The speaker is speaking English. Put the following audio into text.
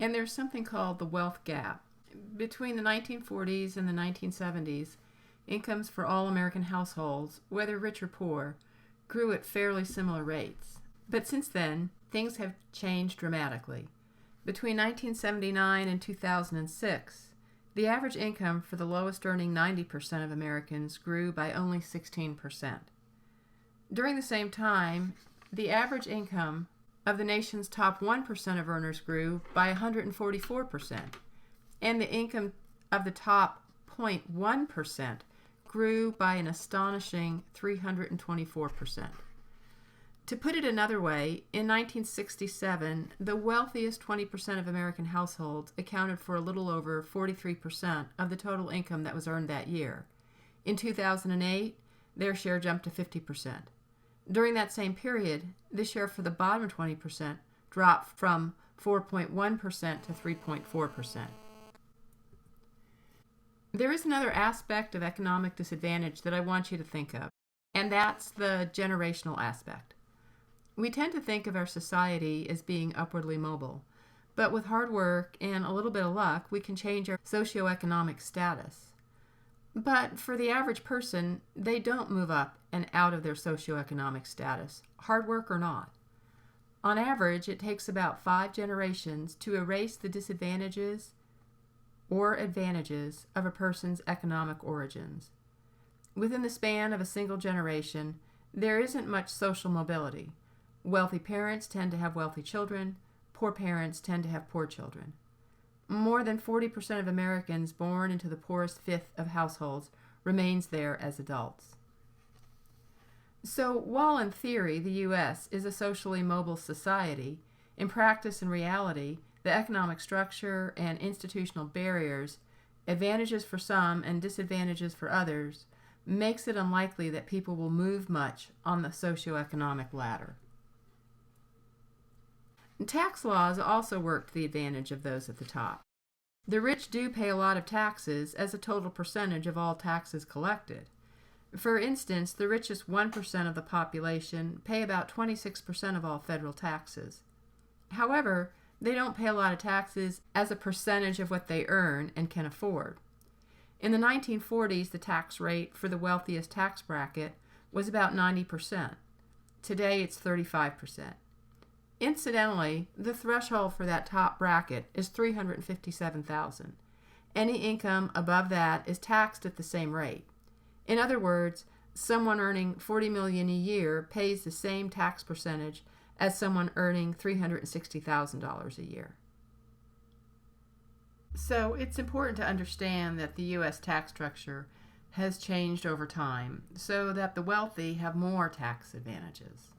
And there's something called the wealth gap. Between the 1940s and the 1970s, incomes for all American households, whether rich or poor, grew at fairly similar rates. But since then, things have changed dramatically. Between 1979 and 2006, the average income for the lowest earning 90% of Americans grew by only 16%. During the same time, the average income of the nation's top 1% of earners grew by 144%, and the income of the top 0.1% grew by an astonishing 324%. To put it another way, in 1967, the wealthiest 20% of American households accounted for a little over 43% of the total income that was earned that year. In 2008, their share jumped to 50%. During that same period, the share for the bottom 20% dropped from 4.1% to 3.4%. There is another aspect of economic disadvantage that I want you to think of, and that's the generational aspect. We tend to think of our society as being upwardly mobile, but with hard work and a little bit of luck, we can change our socioeconomic status. But for the average person, they don't move up and out of their socioeconomic status, hard work or not. On average, it takes about 5 generations to erase the disadvantages or advantages of a person's economic origins. Within the span of a single generation, there isn't much social mobility. Wealthy parents tend to have wealthy children. Poor parents tend to have poor children. More than 40% of Americans born into the poorest fifth of households remains there as adults. So while in theory the U.S. is a socially mobile society, in practice and reality, the economic structure and institutional barriers, advantages for some and disadvantages for others, makes it unlikely that people will move much on the socioeconomic ladder. Tax laws also work to the advantage of those at the top. The rich do pay a lot of taxes as a total percentage of all taxes collected. For instance, the richest 1% of the population pay about 26% of all federal taxes. However, they don't pay a lot of taxes as a percentage of what they earn and can afford. In the 1940s, the tax rate for the wealthiest tax bracket was about 90%. Today, it's 35%. Incidentally, the threshold for that top bracket is $357,000. Any income above that is taxed at the same rate. In other words, someone earning $40 million a year pays the same tax percentage as someone earning $360,000 a year. So it's important to understand that the U.S. tax structure has changed over time so that the wealthy have more tax advantages.